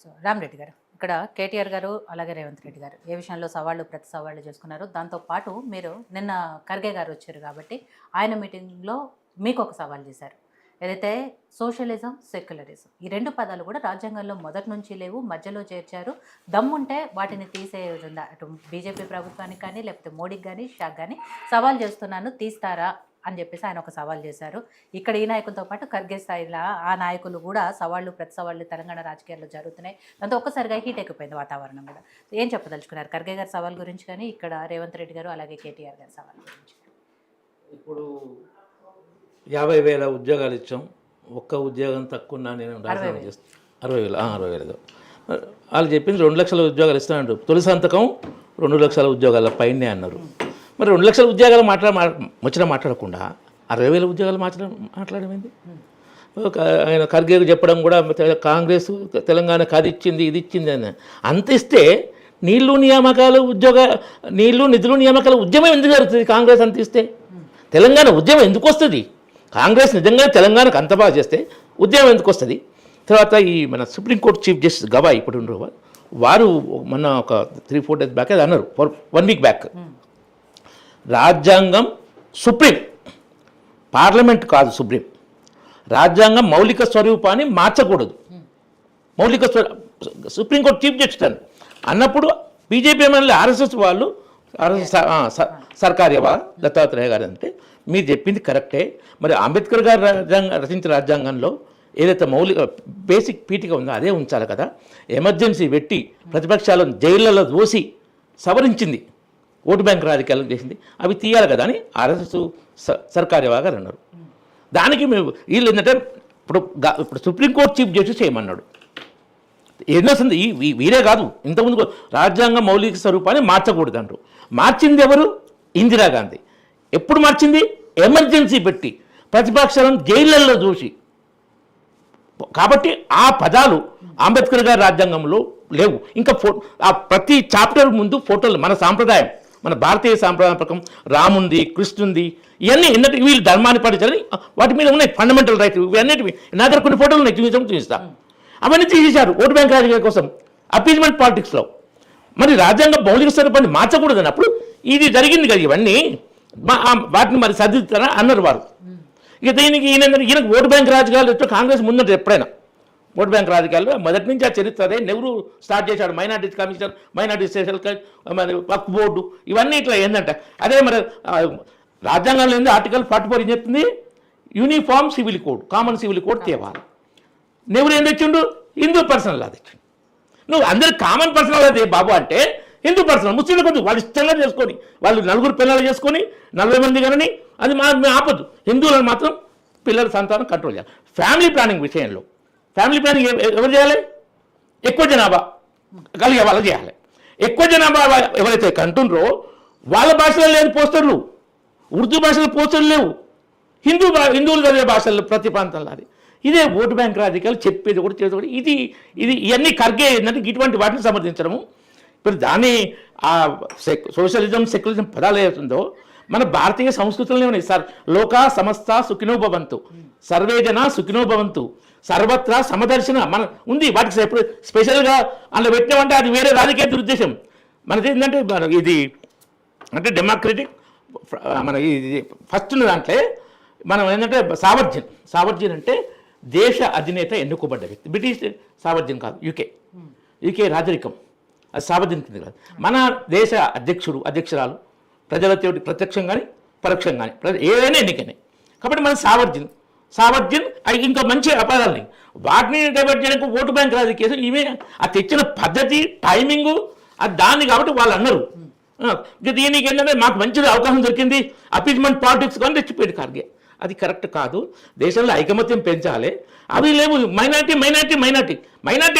So Rama Reddy గారు, ఇక్కడ కేటీఆర్ గారు అలాగే రేవంత్ రెడ్డి గారు ఏ విషయంలో సవాళ్ళు ప్రతి సవాళ్ళు చేసుకున్నారు. దాంతోపాటు మీరు నిన్న ఖర్గే గారు వచ్చారు కాబట్టి ఆయన మీటింగ్లో మీకు ఒక సవాల్ చేశారు. ఏదైతే సోషలిజం, సెక్యులరిజం ఈ రెండు పదాలు కూడా రాజ్యాంగంలో మొదటి నుంచి లేవు, మధ్యలో చేర్చారు. దమ్ముంటే వాటిని తీసే విధంగా అటు బీజేపీ ప్రభుత్వానికి కానీ లేకపోతే మోడీకి కానీ షాక్ కానీ సవాల్ చేస్తున్నాను, తీస్తారా అని చెప్పేసి ఆయన ఒక సవాల్ చేశారు. ఇక్కడ ఈ నాయకులతో పాటు ఖర్గే స్థాయిలో ఆ నాయకులు కూడా సవాళ్ళు ప్రతి సవాళ్ళు తెలంగాణ రాజకీయాల్లో జరుగుతున్నాయి. దాంతో ఒక్కసారిగా హీట్ ఎక్కిపోయింది వాతావరణం కూడా. ఏం చెప్పదలుచుకున్నారు ఖర్గే గారి సవాల్ గురించి కానీ ఇక్కడ రేవంత్ రెడ్డి గారు అలాగే కేటీఆర్ గారి సవాల్ గురించి? ఇప్పుడు 50,000 ఉద్యోగాలు ఇచ్చాం, ఒక్క ఉద్యోగం తక్కువ నేను రాజీనామా చేస్తాను. 60,000 వాళ్ళు చెప్పింది 2 లక్షల ఉద్యోగాలు ఇస్తానంటారు. తొలి సంతకం 2 లక్షల ఉద్యోగాల పైనే అన్నారు. మరి 2 లక్షల ఉద్యోగాలు మాట్లాడకుండా 60,000 ఉద్యోగాలు మాట్లాడమైంది. ఆయన ఖర్గేకు చెప్పడం కూడా కాంగ్రెస్ తెలంగాణకు అది ఇచ్చింది ఇది ఇచ్చింది అని. అంత ఇస్తే నిధులు నియామకాల ఉద్యమం ఎందుకు జరుగుతుంది? కాంగ్రెస్ అంత ఇస్తే తెలంగాణ ఉద్యమం ఎందుకు వస్తుంది? కాంగ్రెస్ నిజంగా తెలంగాణకు అంత బాగా చేస్తే ఉద్యమం ఎందుకు వస్తుంది? తర్వాత ఈ మన సుప్రీంకోర్టు చీఫ్ జస్టిస్ గవాయ్ ఇప్పుడు ఉండరు, వారు మొన్న ఒక 3-4 days బ్యాక్ అది అన్నారు, 1 week బ్యాక్. రాజ్యాంగం సుప్రీం, పార్లమెంట్ కాదు సుప్రీం. రాజ్యాంగం మౌలిక స్వరూపాన్ని మార్చకూడదు. సుప్రీంకోర్టు చీఫ్ జస్టిస్ అన్నప్పుడు బీజేపీ ఎమ్మెల్యే ఆర్ఎస్ఎస్ వాళ్ళు సర్కార్యవా దత్తాత్రేయ గారు అంటే మీరు చెప్పింది కరెక్టే. మరి అంబేద్కర్ గారు రచించిన రాజ్యాంగంలో ఏదైతే బేసిక్ పీఠిక ఉందో అదే ఉంచాలి కదా. ఎమర్జెన్సీ పెట్టి ప్రతిపక్షాలను జైళ్లలో దోసి సవరించింది, ఓటు బ్యాంక్ రాజకీయాలు చేసింది, అవి తీయాలి కదా అని ఆర్ఎస్ఎస్ సర్కార్యవా గారు అన్నారు. దానికి మేము వీళ్ళు ఏంటంటే ఇప్పుడు సుప్రీంకోర్టు చీఫ్ జస్టిస్ చేయమన్నాడు. ఎన్నోసింది వీరే కాదు, ఇంతకుముందు రాజ్యాంగ మౌలిక స్వరూపాన్ని మార్చకూడదు అంటారు. మార్చింది ఎవరు? ఇందిరాగాంధీ. ఎప్పుడు మార్చింది? ఎమర్జెన్సీ పెట్టి ప్రతిపక్షాలను జైళ్లలో చూసి. కాబట్టి ఆ పదాలు అంబేద్కర్ గారి రాజ్యాంగంలో లేవు. ఇంకా ఆ ప్రతి చాప్టర్ ముందు ఫోటోలు, మన సాంప్రదాయం, మన భారతీయ సాంప్రదాయం ప్రకారం రాముంది, కృష్ణుంది, ఇవన్నీ ఎన్నటికి వీళ్ళు ధర్మాన్ని పాటించాలని వాటి మీద ఉన్నాయి ఫండమెంటల్ రైట్. ఇవన్నిటివి నా దగ్గర కొన్ని ఫోటోలు ఉన్నాయి, చూపిస్తా. అవన్నీ తీసేశారు ఓటు బ్యాంక్ రాజకీయాల కోసం, అపీజ్మెంట్ పాలిటిక్స్లో. మరి రాజ్యాంగ మౌలిక స్వరూపాన్ని మార్చకూడదు అన్నప్పుడు ఇది జరిగింది కదా. ఇవన్నీ వాటిని మరి సర్దిస్తారా అన్నారు వారు. ఇక దీనికి ఈయనకు ఓటు బ్యాంక్ రాజకీయాలు కాంగ్రెస్ ముందంటే ఎప్పుడైనా ఓటు బ్యాంక్ రాజకీయాలు మొదటి నుంచి ఆ చరిత్ర అదే. నెహ్రూ స్టార్ట్ చేశాడు, మైనార్టీస్ కమిషన్, మైనార్టీ స్పెషల్ మరి వక్ఫ్ బోర్డు, ఇవన్నీ ఇట్లా ఏంటంటే అదే. మరి రాజ్యాంగంలో ఏంది ఆర్టికల్ 44 ఏం చెప్తుంది? Uniform civil code, common civil code తేవాలి. నెహ్రూ ఏం తెచ్చిండు? హిందూ పర్సనల్ లా తెచ్చిండు. నువ్వు అందరు కామన్ పర్సనల్ అదే బాబు అంటే హిందూ పర్సనల్, ముస్లింలు కొంచెం వాళ్ళు ఇష్టంగా చేసుకొని, వాళ్ళు 4 పిల్లలు చేసుకొని 40 మంది కానీ అది మేము ఆపద్దు. హిందువులను మాత్రం పిల్లల సంతానం కంట్రోల్ చేయాలి. ఫ్యామిలీ ప్లానింగ్ విషయంలో ఫ్యామిలీ ప్లానింగ్ ఎవరు చేయాలి? ఎక్కువ జనాభా కలిగే వాళ్ళు చేయాలి. ఎక్కువ జనాభా ఎవరైతే కంటుండ్రో వాళ్ళ భాషలో లేని పోస్టర్లు, ఉర్దూ భాషలో పోస్టర్లు లేవు, హిందువులు చదివే భాషల్లో ప్రతి ప్రాంతంలో. అది ఇదే ఓటు బ్యాంక్ రాజకీయాలు చెప్పేది కూడా చేసేది కూడా. ఇవన్నీ ఖర్గే ఏంటంటే ఇటువంటి వాటిని సమర్థించడము. ఇప్పుడు దాన్ని ఆ సోషలిజం, సెక్యులరిజం పదాలు ఏతుందో మన భారతీయ సంస్కృతులనే ఉన్నాయి సార్. లోకా సమస్త సుఖినో భవంతు, సర్వేజన సుఖినో భవంతు, సర్వత్రా సమదర్శన మన ఉంది. వాటికి ఎప్పుడు స్పెషల్గా అందులో పెట్టినామంటే అది వేరే రాజకీయ దురుద్దేశం. మనది ఏంటంటే ఇది అంటే డెమోక్రటిక్ మన ఇది ఫస్ట్ ఉన్న దాంట్లో మనం ఏంటంటే సావర్జన్ అంటే దేశ అధినేత ఎన్నుకోబడ్డ వ్యక్తి. బ్రిటిష్ సావర్జన్ కాదు, యూకే రాజరికం, అది సావర్జన్ కింద కాదు. మన దేశ అధ్యక్షురాలు ప్రజలతో ప్రత్యక్షం కానీ పరోక్షం కానీ ఏదైనా ఎన్నికనే. కాబట్టి మన సావర్జన్ ఇంకా మంచి అపరాధాలని వాటిని డైవర్ట్ చేయడానికి ఓటు బ్యాంక్ రాజకీయం ఇవే ఆ తెచ్చిన పద్ధతి, టైమింగు అది దాన్ని. కాబట్టి వాళ్ళు అన్నారు దీనికి ఏంటంటే మాకు మంచిది అవకాశం దొరికింది, అపీజ్మెంట్ పాలిటిక్స్ కానీ తెచ్చిపోయాడు ఖర్గే. అది కరెక్ట్ కాదు. దేశంలో ఐకమత్యం పెంచాలి. అవి లేవు. మైనార్టీ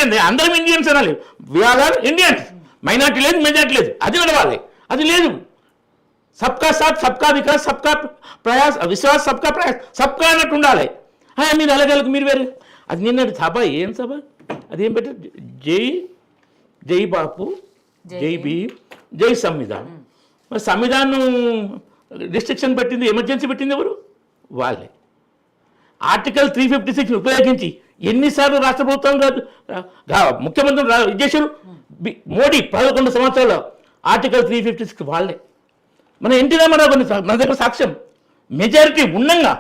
అంటే అందరం ఇండియన్స్ అనాలి. We are Indians. మైనార్టీ లేదు, మెజార్టీ లేదు, అది నడవాలి. అది లేదు. సబ్కా సాత్, సబ్కా వికాస్, సబ్కా ప్రయాస్, విశ్వాస్, సబ్కా ప్రయాస్, సబ్కా అన్నట్టు ఉండాలి. మీరు అలాగలకు మీరు వేరు. అది నిన్నటి సభ ఏం సభ? అదేం పెట్టారు? జై బాపు, జై భీమ్, జై సంవిధానం. మరి సంవిధానం రిస్ట్రిక్షన్ పెట్టింది, ఎమర్జెన్సీ పెట్టింది ఎవరు? వాళ్ళే. ఆర్టికల్ 356 ఉపయోగించి ఎన్నిసార్లు రాష్ట్ర ప్రభుత్వం ముఖ్యమంత్రి ఇది చేశారు మోడీ 11 సంవత్సరాలు ఆర్టికల్ 356 వాళ్ళే. మన ఎన్టీ రామారావు మన దగ్గర సాక్ష్యం మెజారిటీ ఉన్నంగా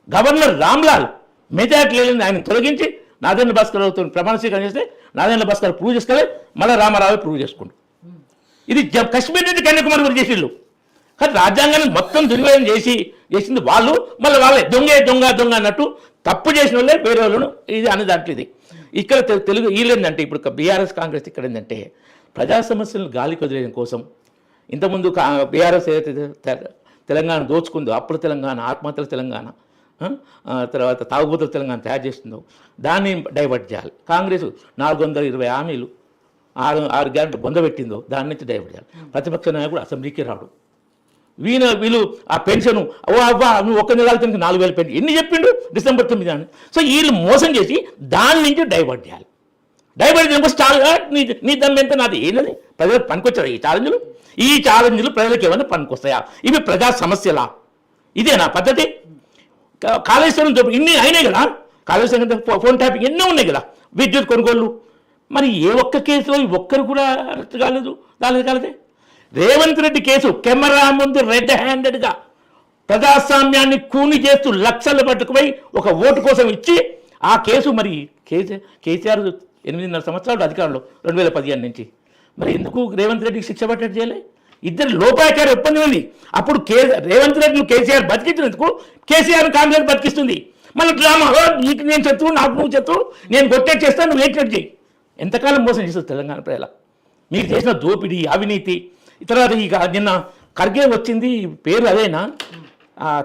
గవర్నర్ రామ్లాల్ మెజారిటీ లేని ఆయన తొలగించి నాదేంద్ర భాస్కర్ రావుతో ప్రమాణ స్వీకారం చేస్తే నాదేంద్ర భాస్కర్ ప్రూవ్ చేసుకోవాలి, మళ్ళీ రామారావు ప్రూవ్ చేసుకుంటారు. ఇది కాశ్మీర్ నుండి కన్యాకుమారి వరకు చేసిళ్ళు. కానీ రాజ్యాంగాన్ని మొత్తం దుర్వినియోగం చేసింది వాళ్ళు, మళ్ళీ వాళ్ళే దొంగ అన్నట్టు తప్పు చేసిన వాళ్ళే వేరే వాళ్ళను ఇది అనే దాంట్లో ఇది. ఇక్కడ తెలుగు వీళ్ళేందంటే ఇప్పుడు బీఆర్ఎస్ కాంగ్రెస్ ఇక్కడ ఏంటంటే ప్రజా సమస్యలను గాలికి వదిలేయడం కోసం ఇంతకుముందు బీఆర్ఎస్ ఏదైతే తెలంగాణ దోచుకుందో అప్పుడు తెలంగాణ, ఆత్మహత్యల తెలంగాణ, తర్వాత తాగుబోతుల తెలంగాణ తయారు చేస్తుందో దాన్ని డైవర్ట్ చేయాలి. కాంగ్రెస్ 420 హామీలు 6 గ్యారెంటీ బొందబెట్టిందో దాని నుంచి డైవర్ట్ చేయాలి. ప్రతిపక్ష నాయకుడు అసెంబ్లీకి రాడు. వీళ్ళు ఆ పెన్షన్ అవ్వా నువ్వు ఒక్క నెల 4,000 పెన్షన్ ఎన్ని చెప్పిండు డిసెంబర్ 9 అని. సో వీళ్ళు మోసం చేసి దాని నుంచి డైవర్ట్ చేయాలి. డైవర్ట్ చేయడానికి చాలా నీ దమ్ము ఎంత నాది ఏంటది ప్రజలకు పనికొచ్చారు ఈ ఛాలెంజ్లు ప్రజలకు ఏమైనా పనికొస్తాయా? ఇవి ప్రజా సమస్యలా? ఇదేనా పద్ధతి? కాళేశ్వరం ఇన్ని అయినాయి కదా, కాళేశ్వరం ఫోన్ ట్యాపింగ్ ఎన్నో ఉన్నాయి కదా, విద్యుత్ కొనుగోళ్ళు. మరి ఏ ఒక్క కేసులో ఒక్కరు కూడా అరెస్ట్ కాలేదే. రేవంత్ రెడ్డి కేసు కెమెరా ముందు రెడ్ హ్యాండెడ్గా ప్రజాస్వామ్యాన్ని కూని చేస్తూ లక్షలు పట్టుకుపోయి ఒక ఓటు కోసం ఇచ్చి ఆ కేసు మరి కేసీఆర్ 8.5 సంవత్సరాలు అధికారంలో 2015 నుంచి మరి ఎందుకు రేవంత్ రెడ్డికి శిక్ష పట్టేట్టు చేయలే? ఇద్దరు లోపాయకారి ఒప్పందం ఉంది. అప్పుడు రేవంత్ రెడ్డిని కేసీఆర్ బతికించినందుకు కేసీఆర్ కాంగ్రెస్ బతికిస్తుంది. మళ్ళీ డ్రామా నీకు నేను చెప్తూ నాకు నువ్వు చెప్తూ నేను కొట్టేట్ చేస్తాను నువ్వు ఏటెట్ చేయి. ఎంతకాలం మోసం చేస్తుంది తెలంగాణ ప్రజల? మీరు చేసిన దోపిడీ అవినీతి తర్వాత ఇక నిన్న ఖర్గే వచ్చింది పేరు అదేనా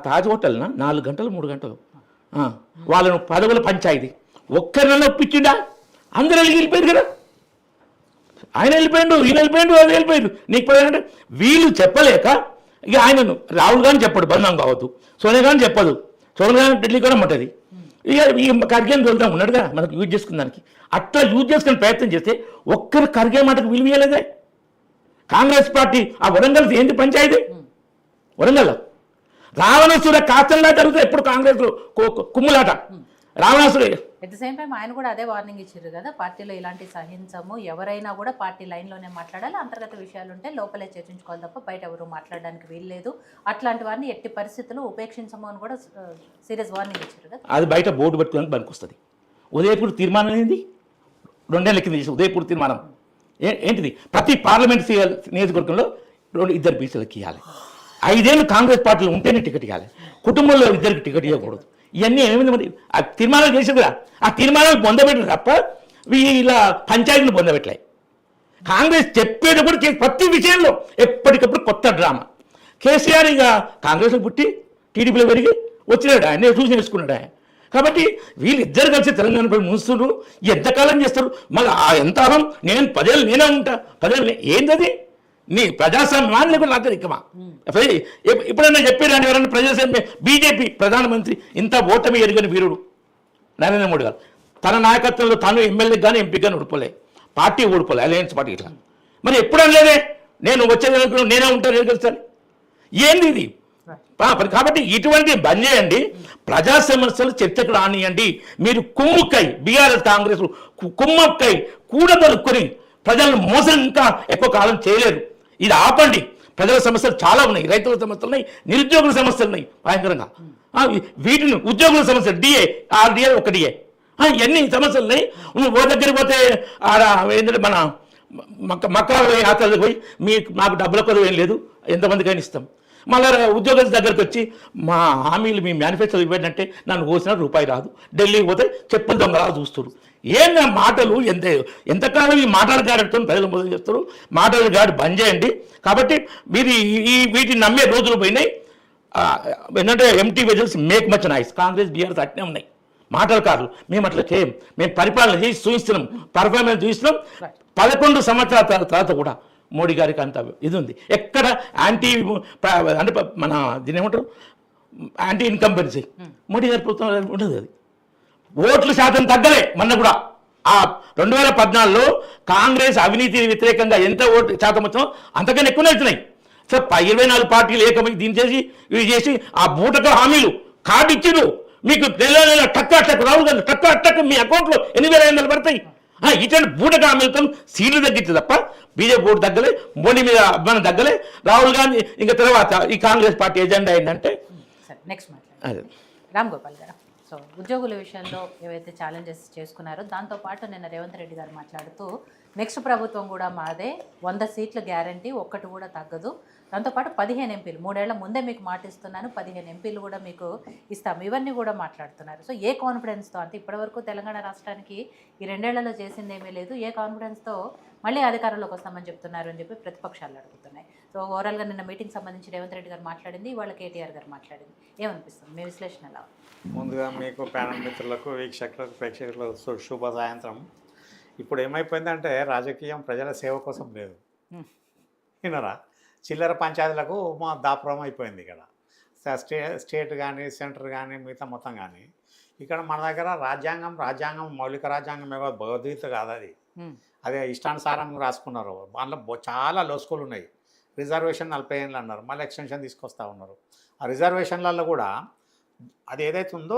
తాజ్ హోటల్నా 4 గంటలు 3 గంటలు వాళ్ళను పదవుల పంచాయతీ ఒక్కరినైనా ఒప్పించిండా? అందరూ వెళ్ళిపోయారు కదా, ఆయన వెళ్ళిపోయాడు ఈయన వెళ్ళిపోయాడు అది వెళ్ళిపోయాడు. నీకు పదంటే వీళ్ళు చెప్పలేక ఇక ఆయనను రాహుల్ గాంధీ చెప్పడు బంధం కావద్దు, సోనియా గాంధీ చెప్పదు, సోనియా గాంధీ ఢిల్లీ కూడా ఉంటుంది. ఇక ఈ ఖర్గేని వెళ్తాం ఉన్నాడుగా మనకు యూజ్ చేసుకున్నానికి. అట్లా యూజ్ చేసుకునే ప్రయత్నం చేస్తే ఒక్కరు ఖర్గే మాటకు విలువలేదే. కాంగ్రెస్ పార్టీ ఆ వరంగల్ ఏంటి పంచాయతీ? వరంగల్ రావణాసుర కాస్తల్లా జరుగుతుంది ఎప్పుడు కాంగ్రెస్ కుమ్ములాట. రావణాసురే ఎట్ ద సేమ్ టైం ఆయన కూడా అదే వార్నింగ్ ఇచ్చారు కదా, పార్టీలో ఇలాంటి సహించము, ఎవరైనా కూడా పార్టీ లైన్లోనే మాట్లాడాలి, అంతర్గత విషయాలు ఉంటే లోపలే చర్చించుకోవాలి తప్ప బయట ఎవరు మాట్లాడడానికి వీల్లేదు, అట్లాంటి వారిని ఎట్టి పరిస్థితుల్లో ఉపేక్షించము అని కూడా సీరియస్ వార్నింగ్ ఇచ్చారు కదా. అది బయట బోర్డు పెట్టుకోవడానికి పనికొస్తుంది. ఉదయపూర్ తీర్మానం ఏంది? 2 ఏళ్ల కింద చేసి ఉదయపూర్ తీర్మానం ఏంటిది? ప్రతి పార్లమెంట్ నియోజకవర్గంలో 2 బీసీలకు ఇవ్వాలి. 5 ఏళ్ళు కాంగ్రెస్ పార్టీలో ఉంటేనే టికెట్ ఇవ్వాలి, కుటుంబంలో 2 టికెట్ ఇవ్వకూడదు. ఇవన్నీ ఏమైంది మరి? ఆ తీర్మానాలు చేసేది కదా, ఆ తీర్మానాలు పొందబెట్టరు తప్ప ఇలా పంచాయతీలు పొందబెట్టలే. కాంగ్రెస్ చెప్పేటప్పుడు ప్రతి విషయంలో ఎప్పటికప్పుడు కొత్త డ్రామా. కేసీఆర్ ఇక కాంగ్రెస్లో పుట్టి టీడీపీలో పెరిగి వచ్చినాడు, ఆయన చూసి నేర్చుకున్నాడు ఆయన. కాబట్టి వీళ్ళిద్దరు కలిసి తెలంగాణపై ముంచుతున్నారు. ఎంతకాలం చేస్తారు? మళ్ళీ ఎంత అహం, నేను 10 ఏళ్ళు నేనే ఉంటా, 10 ఏళ్ళు ఏంటది నీ ప్రజాస్వామ్యాన్ని కూడా నాకు ఇక్కమా. ఎప్పుడైనా చెప్పేదాన్ని ఎవరైనా ప్రజాస్వామ్యం? బీజేపీ ప్రధానమంత్రి ఇంత ఓటమి ఎరుగని వీరుడు నరేంద్ర మోడీ గారు తన నాయకత్వంలో తాను ఎమ్మెల్యేకి కానీ ఎంపీకి కానీ ఓడిపోలే, పార్టీ ఓడిపోలే, అలయన్స్ పార్టీ ఇట్లా. మరి ఎప్పుడని లేదే నేను వచ్చేది నేనే ఉంటాను ఏం తెలుస్తాను ఏంది ఇది? కాబట్టి ఇటువంటి బంద్ చేయండి, ప్రజా సమస్యలు చర్చకు రానియండి. మీరు కుమ్ముక్కై బీఆర్ఎస్ కాంగ్రెస్ కుమ్మక్కై కూడదలుకొని ప్రజలను మోసం ఇంకా ఎక్కువ కాలం చేయలేరు. ఇది ఆపండి. ప్రజల సమస్యలు చాలా ఉన్నాయి, రైతుల సమస్యలు ఉన్నాయి, నిరుద్యోగుల సమస్యలు ఉన్నాయి భయంకరంగా. వీటిని ఉద్యోగుల సమస్యలు డిఏ 1 డిఏ ఎన్ని సమస్యలు ఉన్నాయి. ఓ దగ్గరికి పోతే ఏంటంటే మన మక్కా యాత్రలకు పోయి మాకు డబ్బుల కొరవ ఏం లేదు, ఎంతమందికైనా ఇస్తాం. మళ్ళీ ఉద్యోగస్తుల దగ్గరికి వచ్చి మా హామీలు మీ మేనిఫెస్టోలో ఇవ్వడంటే నన్ను కోసిన రూపాయి రాదు, ఢిల్లీకి పోతే చెప్పులు దొంగలా చూస్తారు. ఏందా మాటలు? ఎంతకాలం ఈ మాటల గాడితో ప్రజలు మొదలు చేస్తారు. మాటల గాడి బంద్ చేయండి. కాబట్టి మీరు వీటిని నమ్మే రోజులు పోయినాయి. ఏంటంటే empty vessels make much noise. Congress BRS అట్నే ఉన్నాయి మాటలకారులు. మేము అట్లా చేయం, మేము పరిపాలన చేసి చూపిస్తున్నాం, పర్ఫార్మెన్స్ చూపిస్తున్నాం. 11 సంవత్సరాల తర్వాత కూడా మోడీ గారికి అంత ఇది ఉంది. ఎక్కడ యాంటీ అంటే మన దీని ఏమంటారు యాంటీ ఇన్కంబెన్సీ మోడీ గారి ప్రభుత్వం ఉండదు. అది ఓట్ల శాతం తగ్గలే. మొన్న కూడా ఆ 2014లో కాంగ్రెస్ అవినీతి వ్యతిరేకంగా ఎంత ఓటు శాతం వచ్చామో అంతకన్నా ఎక్కువనే వచ్చినాయి. సో 24 పార్టీలు ఏకమై దీని చేసి ఇవి చేసి ఆ బూటక హామీలు కార్డు ఇచ్చిరు. మీకు నెల టక్కు రాహుల్ గాంధీ టక్కు మీ అకౌంట్లో 8,500 పడతాయి. ఇటువంటి బూటగా అమెరికన్ సీట్లు తగ్గించదు తప్ప బీజేపీ ఓటు తగ్గలే, మోడీ మీద అభిమానం తగ్గలే. రాహుల్ గాంధీ ఇంకా తర్వాత ఈ కాంగ్రెస్ పార్టీ ఎజెండా ఏంటంటే సరే నెక్స్ట్ మాట్లాడండి. అదే రామ్ గోపాల్ గారు, సో ఉద్యోగుల విషయంలో ఏవైతే ఛాలెంజెస్ చేసుకున్నారో దాంతోపాటు నిన్న రేవంత్ రెడ్డి గారు మాట్లాడుతూ నెక్స్ట్ ప్రభుత్వం కూడా మాదే, 100 సీట్లు గ్యారంటీ, ఒక్కటి కూడా తగ్గదు, దాంతోపాటు 15 ఎంపీలు 3 ఏళ్ల ముందే మీకు మాటిస్తున్నాను, 15 ఎంపీలు కూడా మీకు ఇస్తాము, ఇవన్నీ కూడా మాట్లాడుతున్నారు. సో ఏ కాన్ఫిడెన్స్తో, అంటే ఇప్పటివరకు తెలంగాణ రాష్ట్రానికి ఈ 2 ఏళ్లలో చేసింది ఏమీ లేదు, ఏ కాన్ఫిడెన్స్తో మళ్ళీ అధికారంలోకి వస్తామని చెప్తున్నారు అని చెప్పి ప్రతిపక్షాలు అడుగుతున్నాయి. సో ఓవరాల్గా నిన్న మీటింగ్ సంబంధించి రేవంత్ రెడ్డి గారు మాట్లాడింది, ఇవాళ కేటీఆర్ గారు మాట్లాడింది, ఏమనిపిస్తుంది మీ విశ్లేషణ ఎలా? ముందుగా మీకు ప్యానల్ మిత్రులకు, వీక్షకులకు, ప్రేక్షకులకు శుభ సాయంత్రం. ఇప్పుడు ఏమైపోయిందంటే రాజకీయం ప్రజల సేవ కోసం లేదు, వినరా, చిల్లర పంచాయతీలకు మా దాపురం అయిపోయింది. ఇక్కడ స్టేట్ కానీ సెంటర్ కానీ మిగతా మొత్తం కానీ ఇక్కడ మన దగ్గర రాజ్యాంగం మౌలిక రాజ్యాంగం ఏవో భగవద్గీత కాదు, అదే ఇష్టానుసారం రాసుకున్నారు. దాంట్లో చాలా లోసుకులు ఉన్నాయి. రిజర్వేషన్ 40 ఏళ్ళు అన్నారు, మళ్ళీ ఎక్స్టెన్షన్ తీసుకొస్తా ఉన్నారు. ఆ రిజర్వేషన్లలో కూడా అది ఏదైతే ఉందో